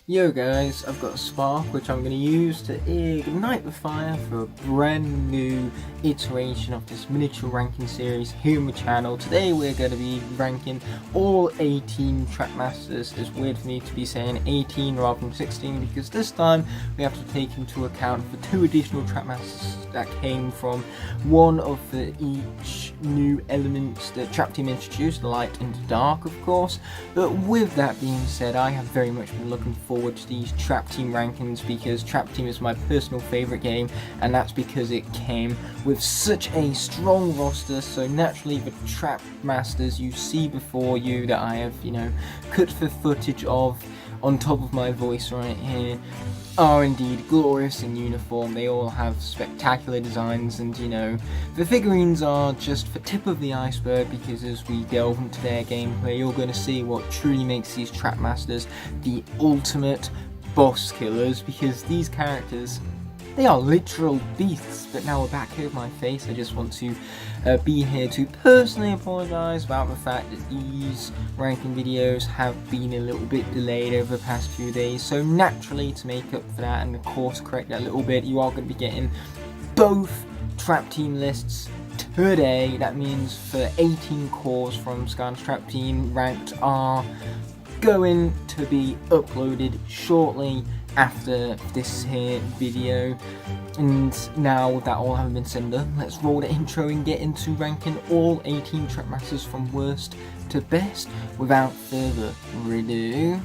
Yo guys, I've got a spark which I'm going to use to ignite the fire for a brand new iteration of this miniature ranking series here on the channel. Today we're going to be ranking all 18 Trackmasters. It's weird for me to be saying 18 rather than 16 because this time we have to take into account the two additional Trackmasters that came from one of each new elements that Trap Team introduced, the light and the dark of course. But with that being said, I have very much been looking forward to these Trap Team rankings because Trap Team is my personal favourite game, and that's because it came with such a strong roster. So naturally the Trap Masters you see before you that I have, cut the footage of on top of my voice right here are indeed glorious in uniform. They all have spectacular designs, and the figurines are just the tip of the iceberg because as we delve into their gameplay you're going to see what truly makes these Trackmasters the ultimate boss killers, because these characters, they are literal beasts. But now we're back here with my face, I just want to be here to personally apologise about the fact that these ranking videos have been a little bit delayed over the past few days. So naturally, to make up for that and of course correct that a little bit, you are going to be getting both Trap Team lists today. That means for 18 cores from Skylanders Trap Team ranked are going to be uploaded shortly after this here video. And now with that all having been said and done, let's roll the intro and get into ranking all 18 Trackmasters from worst to best without further ado.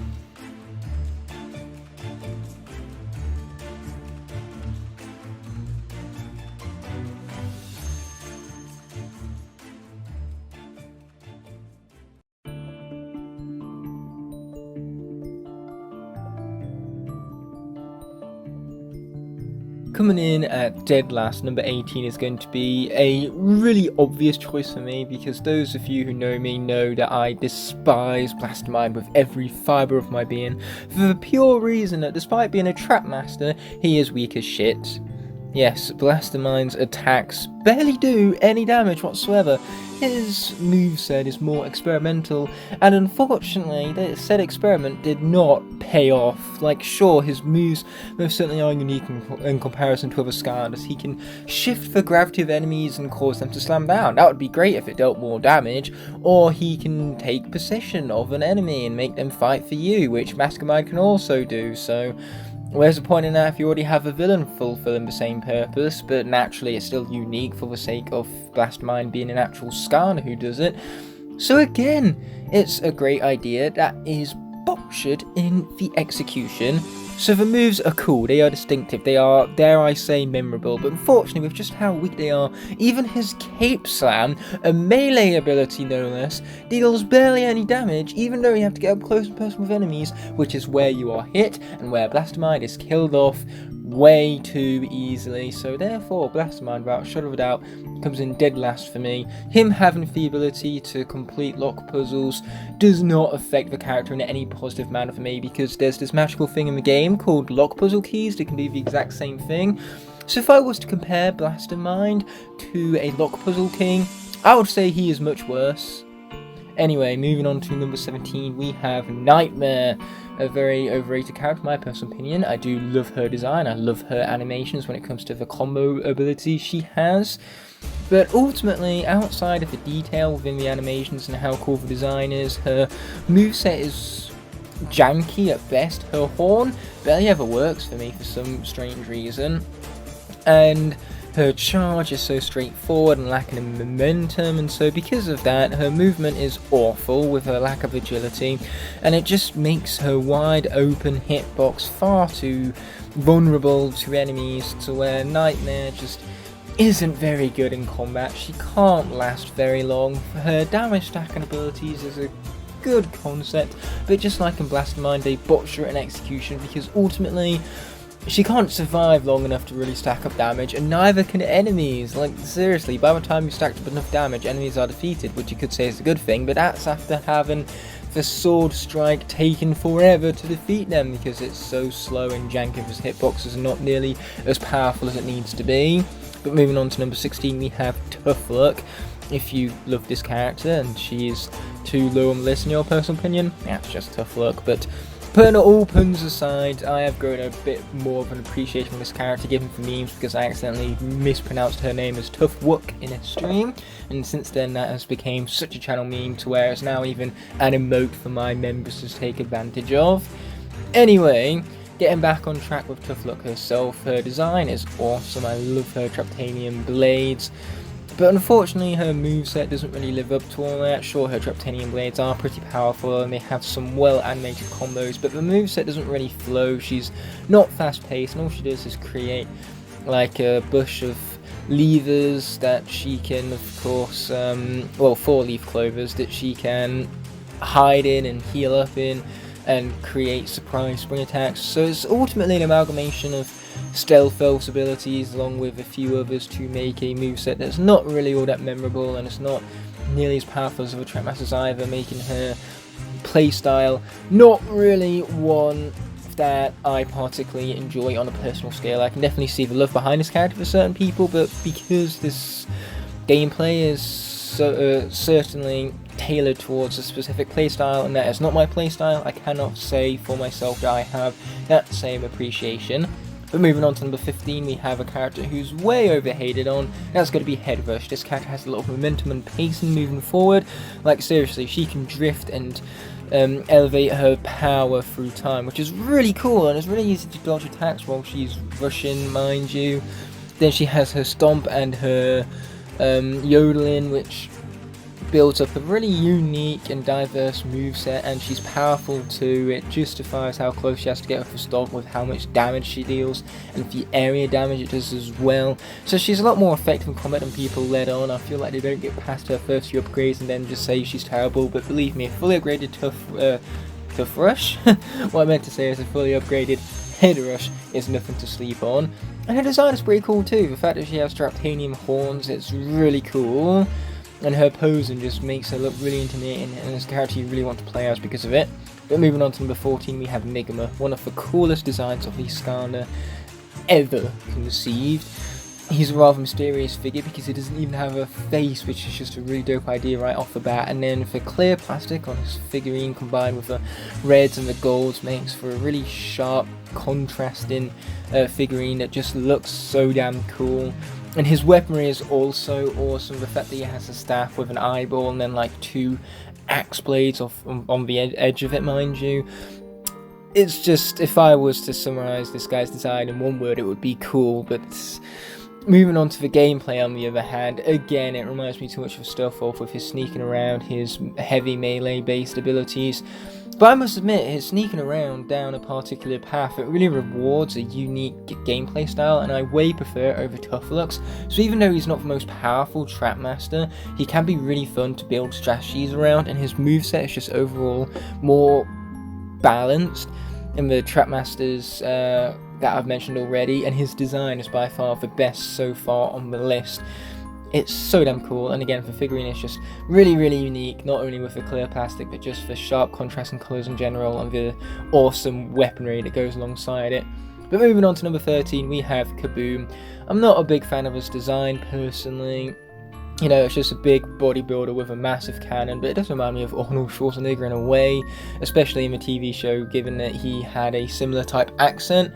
Coming in at dead last, number 18 is going to be a really obvious choice for me, because those of you who know me know that I despise Blastermind with every fibre of my being, for the pure reason that despite being a Trap Master, he is weak as shit. Yes, Blastermind's attacks barely do any damage whatsoever. His moveset is more experimental, and unfortunately, the said experiment did not pay off. Like, sure, his moves most certainly are unique in comparison to other Skylanders. He can shift the gravity of enemies and cause them to slam down. That would be great if it dealt more damage. Or he can take possession of an enemy and make them fight for you, which Mastermind can also do. So where's the point in that if you already have a villain fulfilling the same purpose? But naturally it's still unique for the sake of Blastmind being an actual Skylander who does it. So again, it's a great idea that is botched in the execution. So the moves are cool, they are distinctive, they are, dare I say, memorable, but unfortunately with just how weak they are, even his Cape Slam, a melee ability no less, deals barely any damage, even though you have to get up close and personal with enemies, which is where you are hit, and where Blastermind is killed off way too easily. So therefore, Blastermind, without a shadow of a doubt, comes in dead last for me. Him having the ability to complete lock puzzles does not affect the character in any positive manner for me, because there's this magical thing in the game called lock puzzle keys that can do the exact same thing. So if I was to compare Blastermind to a lock puzzle king, I would say he is much worse. Anyway, moving on to number 17, we have Nightmare, a very overrated character in my personal opinion. I do love her design, I love her animations when it comes to the combo abilities she has. But ultimately, outside of the detail within the animations and how cool the design is, her moveset is janky at best. Her horn barely ever works for me for some strange reason. And her charge is so straightforward and lacking in momentum, and so because of that, her movement is awful with her lack of agility, and it just makes her wide open hitbox far too vulnerable to enemies, to where Nightmare just isn't very good in combat. She can't last very long. Her damage stacking abilities is a good concept, but just like in Blastermind, they botch her in execution because ultimately she can't survive long enough to really stack up damage, and neither can enemies. Like, seriously, by the time you stacked up enough damage, enemies are defeated, which you could say is a good thing, but that's after having the sword strike taken forever to defeat them because it's so slow and janky. His hitboxes are not nearly as powerful as it needs to be. But moving on to number 16, we have Tough Luck. If you love this character and she is too low on the list in your personal opinion, that's just Tough Luck. But Putting all puns aside, I have grown a bit more of an appreciation for this character given for memes because I accidentally mispronounced her name as Tough Wook in a stream, and since then that has become such a channel meme to where it's now even an emote for my members to take advantage of. Anyway, getting back on track with Tough Wook herself, her design is awesome. I love her Traptanium blades. But unfortunately her moveset doesn't really live up to all that. Sure, her Traptanium blades are pretty powerful and they have some well animated combos, but the moveset doesn't really flow. She's not fast paced, and all she does is create like a bush of levers that she can, of course, well, 4-leaf clovers that she can hide in and heal up in and create surprise spring attacks. So it's ultimately an amalgamation of stealth elf's abilities along with a few others to make a moveset that's not really all that memorable, and it's not nearly as powerful as other Trapmasters either, making her playstyle not really one that I particularly enjoy on a personal scale. I can definitely see the love behind this character for certain people, but because this gameplay is certainly tailored towards a specific playstyle, and that is not my playstyle, I cannot say for myself that I have that same appreciation. But moving on to number 15, we have a character who's way overhated on, and that's going to be Headrush. This character has a lot of momentum and pacing moving forward. Like, seriously, she can drift and elevate her power through time, which is really cool, and it's really easy to dodge attacks while she's rushing, mind you. Then she has her Stomp and her Yodeling, which builds up a really unique and diverse moveset, and she's powerful too. It justifies how close she has to get with her Stomp with how much damage she deals and the area damage it does as well. So she's a lot more effective in combat than people let on. I feel like they don't get past her first few upgrades and then just say she's terrible, but believe me, a fully upgraded Tough Rush, what I meant to say is a fully upgraded Headrush is nothing to sleep on. And her design is pretty cool too. The fact that she has Traptanium horns, it's really cool. And her posing just makes her look really intimidating, and it's a character you really want to play as because of it. But moving on to number 14, we have Nigma, one of the coolest designs of the Skylander ever conceived. He's a rather mysterious figure because he doesn't even have a face, which is just a really dope idea right off the bat. And then the clear plastic on his figurine combined with the reds and the golds makes for a really sharp, contrasting figurine that just looks so damn cool. And his weaponry is also awesome. The fact that he has a staff with an eyeball and then like 2 axe blades on the edge of it, mind you. It's just, if I was to summarize this guy's design in one word, it would be cool. But moving on to the gameplay, on the other hand, again, it reminds me too much of Stealth Wolf with his sneaking around, his heavy melee based abilities. But I must admit, his sneaking around down a particular path, it really rewards a unique gameplay style, and I way prefer it over Tough Wook's. So even though he's not the most powerful Trapmaster, he can be really fun to build strategies around, and his moveset is just overall more balanced in the Trapmasters that I've mentioned already, and his design is by far the best so far on the list. It's so damn cool, and again, the figurine is just really, really unique, not only with the clear plastic, but just the sharp contrast and colours in general, and the awesome weaponry that goes alongside it. But moving on to number 13, we have Kaboom. I'm not a big fan of his design, personally. You know, it's just a big bodybuilder with a massive cannon, but it does remind me of Arnold Schwarzenegger in a way, especially in the TV show, given that he had a similar type accent.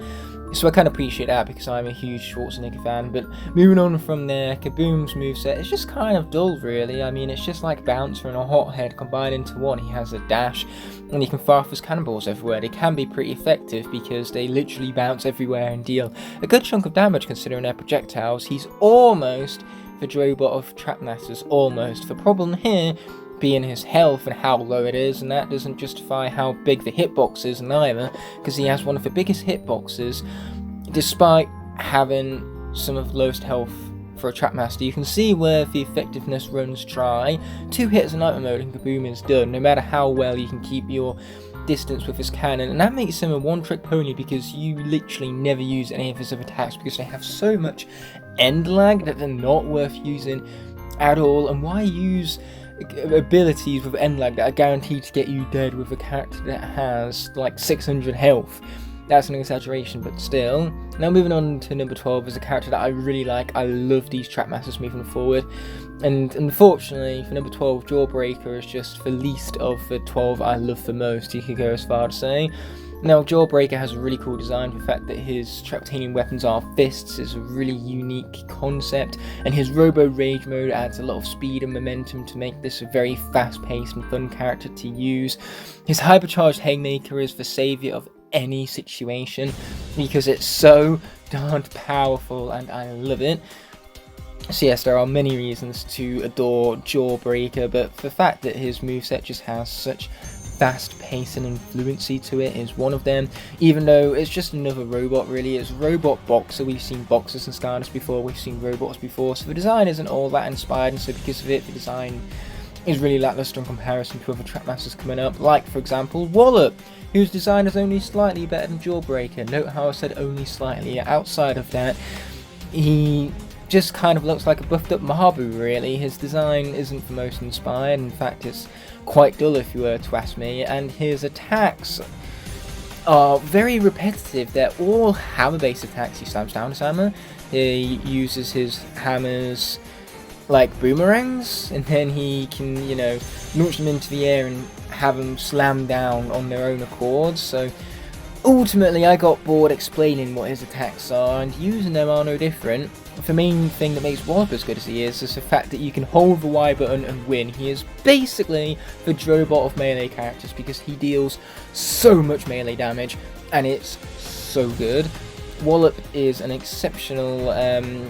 So I can appreciate that because I'm a huge Schwarzenegger fan. But moving on from there, Kaboom's moveset is just kind of dull, really. I mean, it's just like Bouncer and a Hothead combined into one. He has a dash, and he can fire off his cannonballs everywhere. They can be pretty effective because they literally bounce everywhere and deal a good chunk of damage considering their projectiles. He's almost the Drobot of Trapmasters, almost. The problem here being his health and how low it is, and that doesn't justify how big the hitbox is neither, because he has one of the biggest hitboxes despite having some of the lowest health for a Trapmaster. You can see where the effectiveness runs dry. 2 hits in Nightmare mode and Kaboom is done, no matter how well you can keep your distance with his cannon, and that makes him a one-trick pony because you literally never use any of his other attacks because they have so much end lag that they're not worth using at all. And why use abilities with end lag that are guaranteed to get you dead with a character that has like 600 health? That's an exaggeration, but still. Now moving on to number 12 is a character that I really like. I love these Trapmasters moving forward, and unfortunately for number 12, Jawbreaker is just the least of the 12 I love the most, you could go as far to say. Now, Jawbreaker has a really cool design. The fact that his titanium weapons are fists is a really unique concept, and his Robo Rage mode adds a lot of speed and momentum to make this a very fast-paced and fun character to use. His hypercharged Haymaker is the saviour of any situation because it's so darned powerful and I love it. So yes, there are many reasons to adore Jawbreaker, but the fact that his moveset just has such fast pace and fluency to it is one of them, even though it's just another robot really. It's a robot boxer. We've seen boxers and Skylanders before, we've seen robots before, so the design isn't all that inspired, and so because of it, the design is really lackluster in comparison to other Trapmasters coming up, like for example Wallop, whose design is only slightly better than Jawbreaker. Note how I said only slightly. Outside of that, he just kind of looks like a buffed up Mahabu really. His design isn't the most inspired, in fact it's quite dull if you were to ask me, and his attacks are very repetitive. They're all hammer based attacks. He slams down his hammer, he uses his hammers like boomerangs, and then he can, you know, launch them into the air and have them slam down on their own accord. So ultimately I got bored explaining what his attacks are, and using them are no different. The main thing that makes Wallop as good as he is the fact that you can hold the Y button and win. He is basically the Drobot of melee characters because he deals so much melee damage and it's so good. Wallop is an exceptional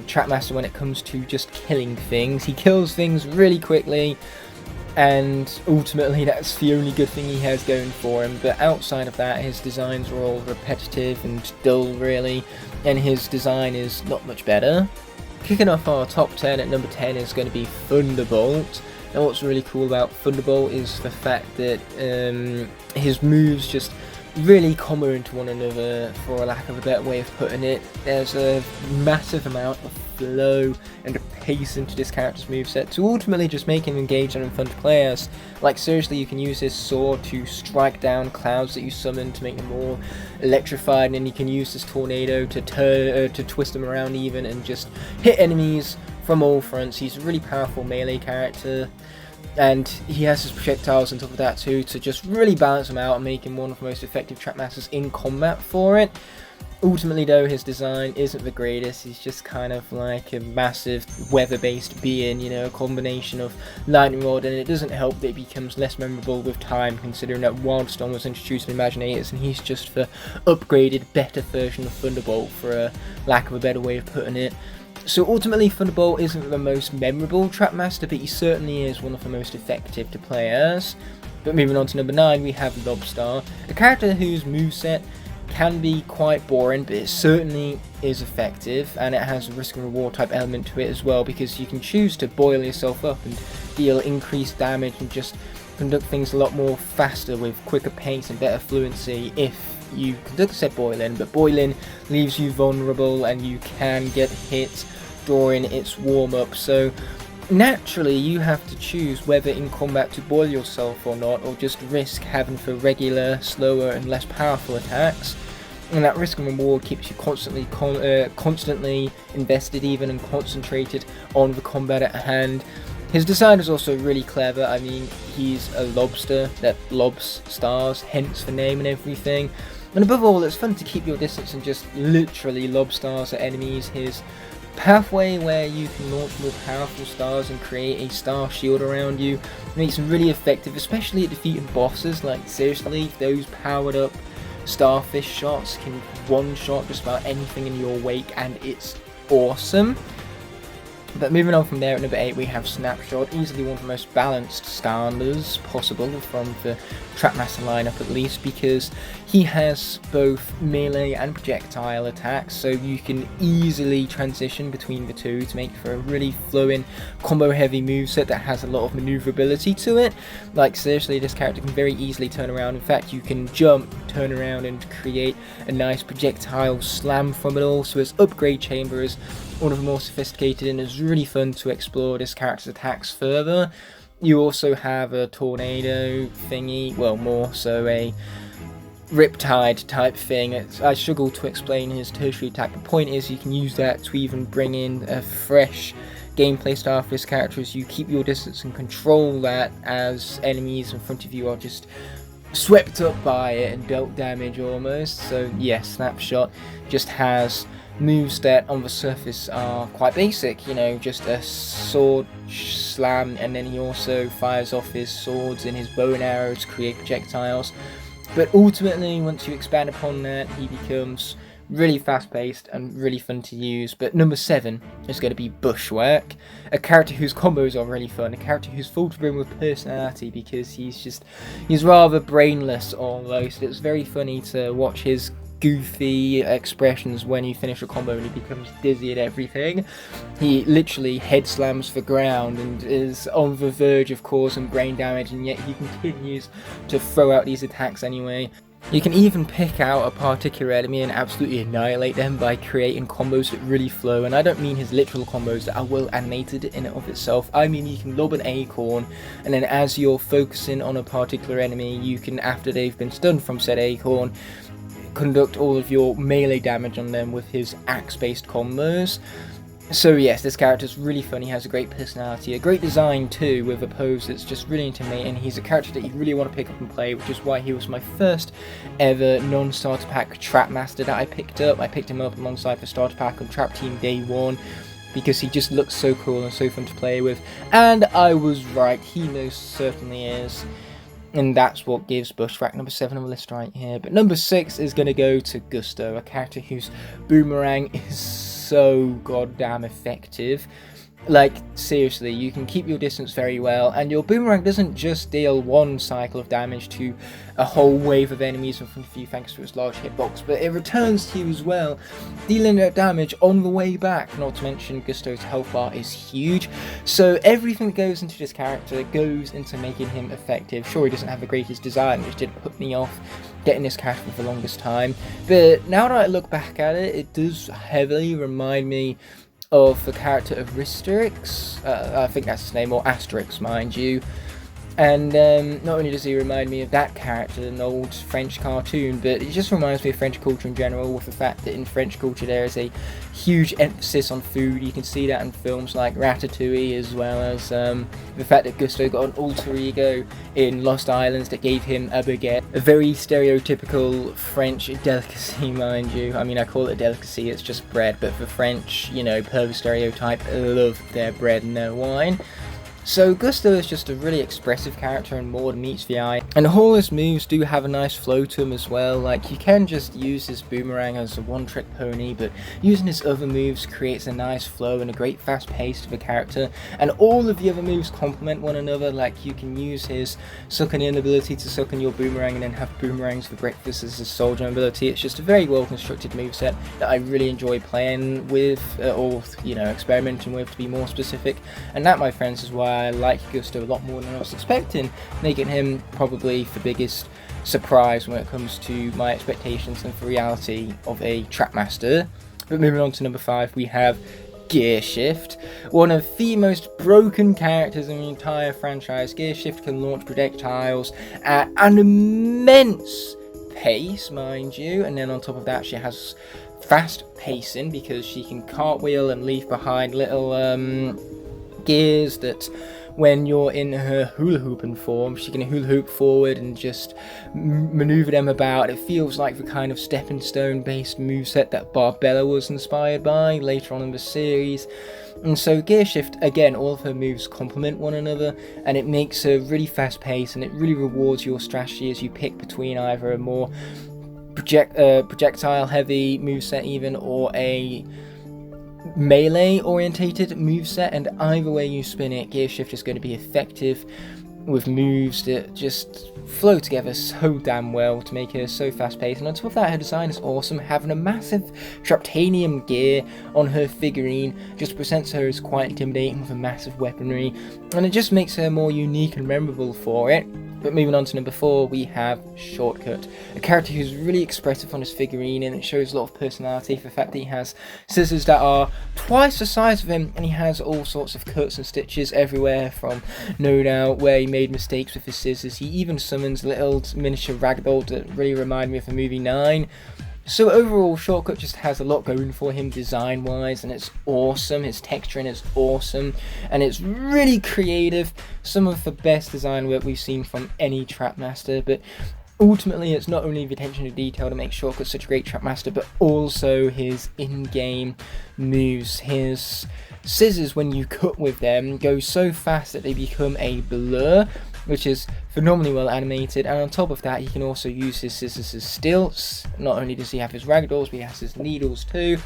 Trapmaster when it comes to just killing things. He kills things really quickly, and ultimately that's the only good thing he has going for him, but outside of that his designs are all repetitive and dull really, and his design is not much better. Kicking off our top 10 at number 10 is going to be Thunderbolt. Now what's really cool about Thunderbolt is the fact that his moves just really combo into one another, for a lack of a better way of putting it. There's a massive amount of flow and pace into this character's moveset to ultimately just make him engaging and fun to play as. Like seriously, you can use his sword to strike down clouds that you summon to make them more electrified, and then you can use this tornado to twist them around even and just hit enemies from all fronts. He's a really powerful melee character, and he has his projectiles on top of that too to just really balance them out and make him one of the most effective Trapmasters in combat for it. Ultimately though, his design isn't the greatest. He's just kind of like a massive weather-based being, you know, a combination of lightning rod, and it doesn't help that it becomes less memorable with time, considering that Wildstorm was introduced in Imaginators and he's just the upgraded, better version of Thunderbolt, for a lack of a better way of putting it. So ultimately Thunderbolt isn't the most memorable Trapmaster, but he certainly is one of the most effective to play as. But moving on to number 9, we have Lobstar, a character whose moveset can be quite boring, but it certainly is effective, and it has a risk and reward type element to it as well, because you can choose to boil yourself up and deal increased damage and just conduct things a lot more faster with quicker pace and better fluency if you conduct said boiling, but boiling leaves you vulnerable and you can get hit during its warm-up, so naturally you have to choose whether in combat to boil yourself or not, or just risk having for regular, slower and less powerful attacks. And that risk and reward keeps you constantly invested even and concentrated on the combat at hand. His design is also really clever. I mean, he's a lobster that lobs stars, hence the name and everything. And above all, it's fun to keep your distance and just literally lob stars at enemies. His pathway where you can launch more powerful stars and create a star shield around you makes him really effective, especially at defeating bosses. Like seriously, those powered up starfish shots can one-shot just about anything in your wake, and it's awesome. But moving on from there, at number 8 we have Snapshot, easily one of the most balanced Skylanders possible from the Trapmaster lineup at least, because he has both melee and projectile attacks, so you can easily transition between the two to make for a really flowing combo heavy moveset that has a lot of maneuverability to it. Like seriously, this character can very easily turn around. In fact, you can jump, turn around and create a nice projectile slam from it all, so his upgrade chamber is one of the more sophisticated and is really fun to explore this character's attacks further. You also have a tornado thingy, well more so a riptide type thing. I struggle to explain his tertiary attack. The point is you can use that to even bring in a fresh gameplay style for this character as you keep your distance and control that as enemies in front of you are just swept up by it and dealt damage almost. So yes, Snapshot just has moves that on the surface are quite basic, you know, just a sword slam, and then he also fires off his swords and his bow and arrows to create projectiles. But ultimately, once you expand upon that, he becomes really fast-paced and really fun to use. But number 7 is going to be Bushwick, a character whose combos are really fun, a character who's full to brim with personality because he's rather brainless almost. It's very funny to watch his goofy expressions when you finish a combo and he becomes dizzy at everything. He literally head slams the ground and is on the verge of causing brain damage, and yet he continues to throw out these attacks anyway. You can even pick out a particular enemy and absolutely annihilate them by creating combos that really flow, and I don't mean his literal combos that are well animated in and of itself. I mean you can lob an acorn, and then as you're focusing on a particular enemy, you can, after they've been stunned from said acorn, conduct all of your melee damage on them with his axe-based combos. So yes, this character's really fun. He has a great personality, a great design too, with a pose that's just really intimidating. He's a character that you really want to pick up and play, which is why he was my first ever non-starter pack Trap Master that I picked up. I picked him up alongside the starter pack on Trap Team Day 1, because he just looks so cool and so fun to play with. And I was right, he most certainly is. And that's what gives Bushwick number 7 on the list right here. But number 6 is going to go to Gusto, a character whose boomerang is so goddamn effective. Like, seriously, you can keep your distance very well, and your boomerang doesn't just deal one cycle of damage to a whole wave of enemies in front of you thanks to its large hitbox, but it returns to you as well, dealing that damage on the way back. Not to mention, Gusto's health bar is huge, so everything that goes into this character goes into making him effective. Sure, he doesn't have the greatest design, which did put me off getting this character for the longest time, but now that I look back at it, it does heavily remind me of the character of Risterix, I think that's his name, or Asterix, mind you. And not only does he remind me of that character, an old French cartoon, but it just reminds me of French culture in general, with the fact that in French culture there is a huge emphasis on food. You can see that in films like Ratatouille, as well as the fact that Gusto got an alter ego in Lost Islands that gave him a baguette. A very stereotypical French delicacy, mind you. I mean, I call it a delicacy, it's just bread, but the French, you know, per the stereotype, love their bread and their wine. So Gusto is just a really expressive character and more than meets the eye. And all his moves do have a nice flow to them as well. Like, you can just use his boomerang as a one-trick pony, but using his other moves creates a nice flow and a great fast pace to the character. And all of the other moves complement one another. Like, you can use his suck in ability to suck in your boomerang and then have boomerangs for breakfast as his soul gem ability. It's just a very well constructed moveset that I really enjoy playing with, or, you know, experimenting with, to be more specific. And that, my friends, is why I like Gusto a lot more than I was expecting, making him probably the biggest surprise when it comes to my expectations and the reality of a Trap Master. But moving on to number 5, we have Gearshift, one of the most broken characters in the entire franchise. Gearshift can launch projectiles at an immense pace, mind you, and then on top of that she has fast pacing because she can cartwheel and leave behind little gears that when you're in her hula hooping form, she can hula hoop forward and just maneuver them about. It feels like the kind of stepping stone based moveset that Barbella was inspired by later on in the series. And so Gearshift, again, all of her moves complement one another, and it makes her really fast paced, and it really rewards your strategy as you pick between either a more projectile heavy moveset even, or a melee orientated moveset, and either way you spin it, Gearshift is going to be effective with moves that just flow together so damn well to make her so fast paced. And on top of that, her design is awesome, having a massive Traptanium gear on her figurine just presents her as quite intimidating with a massive weaponry, and it just makes her more unique and memorable for it. But moving on to number 4, we have Shortcut, a character who's really expressive on his figurine, and it shows a lot of personality for the fact that he has scissors that are twice the size of him, and he has all sorts of cuts and stitches everywhere, from no doubt where he made mistakes with his scissors. He even summons little miniature ragdoll that really remind me of the movie 9. So overall, Shortcut just has a lot going for him design-wise, and it's awesome. His texturing is awesome, and it's really creative. Some of the best design work we've seen from any Trap Master, but ultimately, it's not only the attention to detail to make Shortcut such a great Trapmaster, but also his in-game moves. His scissors, when you cut with them, go so fast that they become a blur, which is phenomenally well animated. And on top of that, he can also use his scissors as stilts. Not only does he have his ragdolls, but he has his needles too,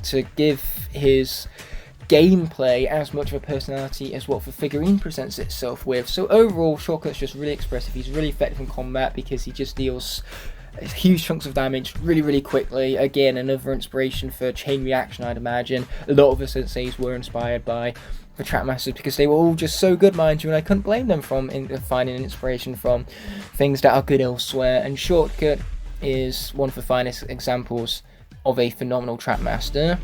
to give his gameplay as much of a personality as what the figurine presents itself with. So overall, Shortcut's just really expressive. He's really effective in combat because he just deals huge chunks of damage really quickly. Again, another inspiration for chain reaction, I'd imagine. A lot of the senseis were inspired by the Trapmasters because they were all just so good, mind you, and I couldn't blame them from finding an inspiration from things that are good elsewhere. And Shortcut is one of the finest examples of a phenomenal Trapmaster.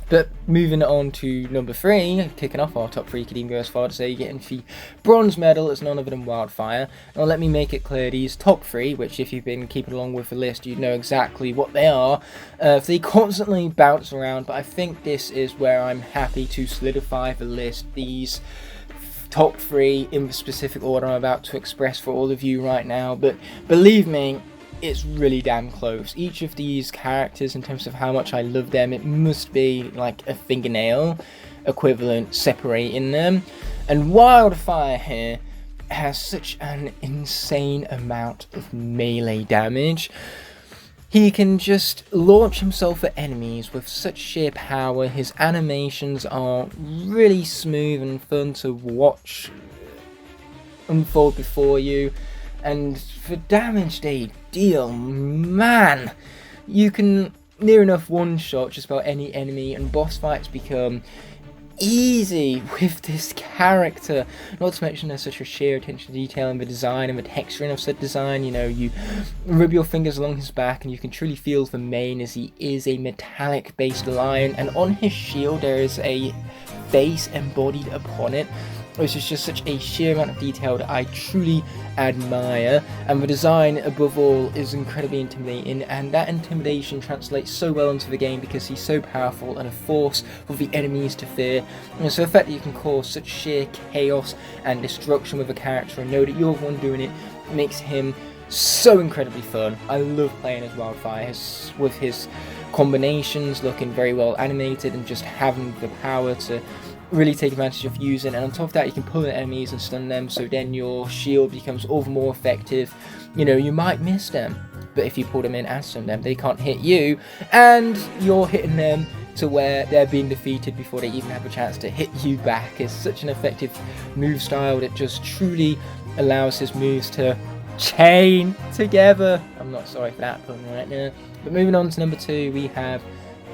But moving on to number 3, kicking off our top 3, could even go as far to say getting the bronze medal is none other than Wildfire. Now let me make it clear, these top 3, which if you've been keeping along with the list, you know exactly what they are. They constantly bounce around, but I think this is where I'm happy to solidify the list. These top 3 in the specific order I'm about to express for all of you right now, but believe me, it's really damn close. Each of these characters, in terms of how much I love them, it must be like a fingernail equivalent separating them. And Wildfire here has such an insane amount of melee damage. He can just launch himself at enemies with such sheer power. His animations are really smooth and fun to watch unfold before you. And the damage they deal, man, you can near enough one-shot just about any enemy, and boss fights become easy with this character. Not to mention there's such a sheer attention to detail in the design and the texturing of said design. You know, you rub your fingers along his back and you can truly feel the mane, as he is a metallic based lion, and on his shield there is a face embodied upon it, which is just such a sheer amount of detail that I truly admire. And the design above all is incredibly intimidating, and that intimidation translates so well into the game because he's so powerful and a force for the enemies to fear. And so the fact that you can cause such sheer chaos and destruction with a character and know that you're the one doing it makes him so incredibly fun. I love playing as Wildfire, with his combinations looking very well animated and just having the power to really take advantage of using. And on top of that, you can pull in enemies and stun them, so then your shield becomes all the more effective. You know, you might miss them, but if you pull them in and stun them, they can't hit you, and you're hitting them to where they're being defeated before they even have a chance to hit you back. It's such an effective move style that just truly allows his moves to chain together. I'm not sorry for that pun right now. But moving on to number 2, we have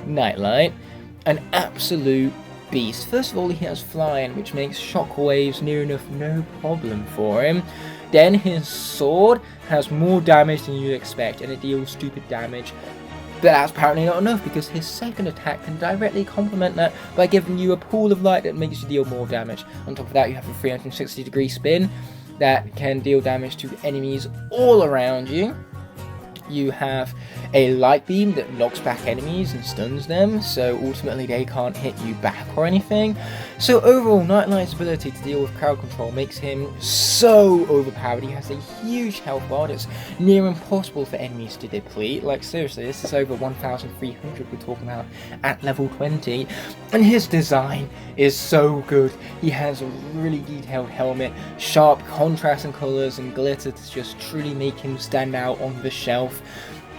Nightlight, an absolute beast. First of all, he has flying, which makes shockwaves near enough no problem for him. Then his sword has more damage than you'd expect, and it deals stupid damage. But that's apparently not enough, because his second attack can directly complement that by giving you a pool of light that makes you deal more damage. On top of that, you have a 360-degree spin that can deal damage to enemies all around you. You have a light beam that knocks back enemies and stuns them, so ultimately they can't hit you back or anything. So overall, Nightlight's ability to deal with crowd control makes him so overpowered. He has a huge health bar that's near impossible for enemies to deplete. Like seriously, this is over 1,300 we're talking about at level 20. And his design is so good. He has a really detailed helmet, sharp contrast in colours and glitter to just truly make him stand out on the shelf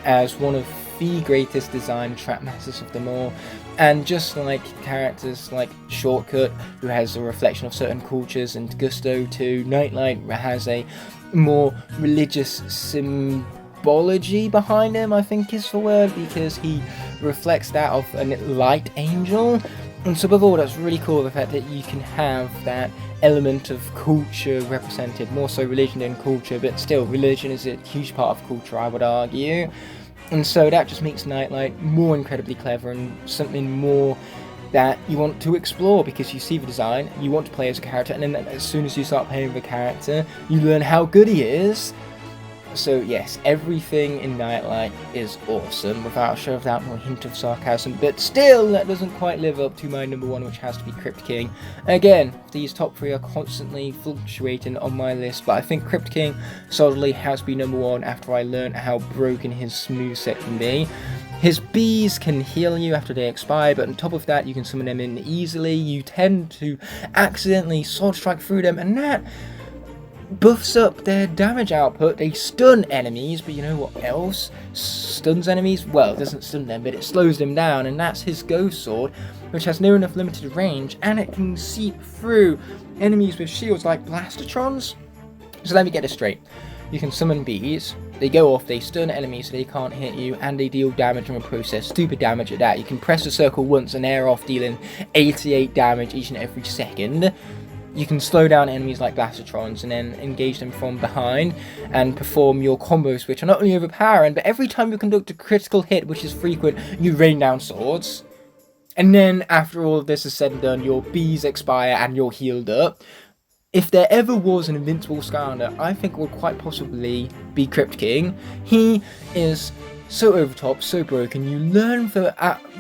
as one of the greatest design Trapmasters of them all. And just like characters like Shortcut, who has a reflection of certain cultures, and Gusto too, Nightlight has a more religious symbology behind him, I think is the word, because he reflects that of a light angel. And so above all, that's really cool, the fact that you can have that element of culture represented, more so religion than culture, but still religion is a huge part of culture, I would argue. And so that just makes Nightlight more incredibly clever and something more that you want to explore, because you see the design, you want to play as a character, and then as soon as you start playing with a character, you learn how good he is, So yes, everything in Nightlight is awesome, without a shadow of doubt or a hint of sarcasm, but still that doesn't quite live up to my number one, which has to be Crypt King. Again, these top three are constantly fluctuating on my list, but I think Crypt King solidly has to be number one after I learned how broken his moveset can be. His bees can heal you after they expire, but on top of that you can summon them in easily. You tend to accidentally sword strike through them, and that buffs up their damage output. They stun enemies, but you know what else stuns enemies? Well, it doesn't stun them, but it slows them down, and that's his ghost sword, which has near enough limited range, and it can seep through enemies with shields like Blastatrons. So let me get this straight. You can summon bees, they go off, they stun enemies so they can't hit you, and they deal damage in the process, stupid damage at that. You can press the circle once and air off, dealing 88 damage each and every second. You can slow down enemies like Blastatrons and then engage them from behind and perform your combos, which are not only overpowering, but every time you conduct a critical hit, which is frequent, you rain down swords. And then after all of this is said and done, your bees expire and you're healed up. If there ever was an invincible Skylander, I think it would quite possibly be Crypt King. He is so over top, so broken. You learn the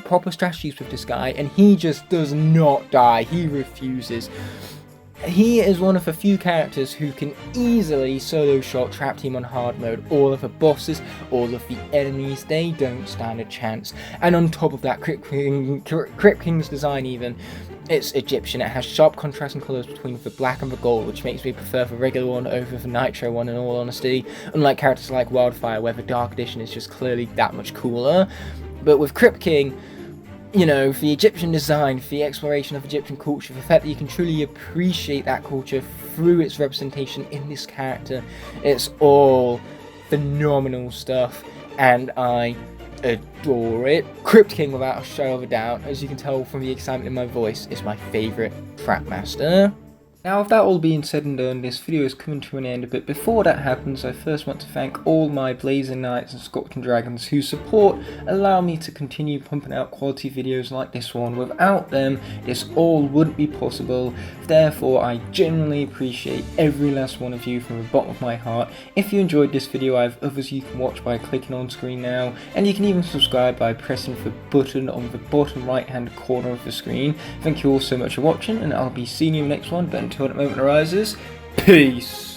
proper strategies with this guy, and he just does not die. He refuses. He is one of the few characters who can easily solo shot trap team on hard mode. All of the bosses, all of the enemies, they don't stand a chance. And on top of that, Crypt King's design even, it's Egyptian. It has sharp contrasting colours between the black and the gold, which makes me prefer the regular one over the Nitro one in all honesty. Unlike characters like Wildfire, where the Dark Edition is just clearly that much cooler. But with Crypt King, you know, the Egyptian design, the exploration of Egyptian culture, the fact that you can truly appreciate that culture through its representation in this character, it's all phenomenal stuff, and I adore it. Crypt King, without a shadow of a doubt, as you can tell from the excitement in my voice, is my favourite Trap Master. Now, with that all being said and done, this video is coming to an end, but before that happens, I first want to thank all my Blazing Knights and Scorching Dragons whose support allow me to continue pumping out quality videos like this one. Without them, this all wouldn't be possible. Therefore, I genuinely appreciate every last one of you from the bottom of my heart. If you enjoyed this video, I have others you can watch by clicking on screen now, and you can even subscribe by pressing the button on the bottom right hand corner of the screen. Thank you all so much for watching, and I'll be seeing you in the next one, but until that moment arises, peace!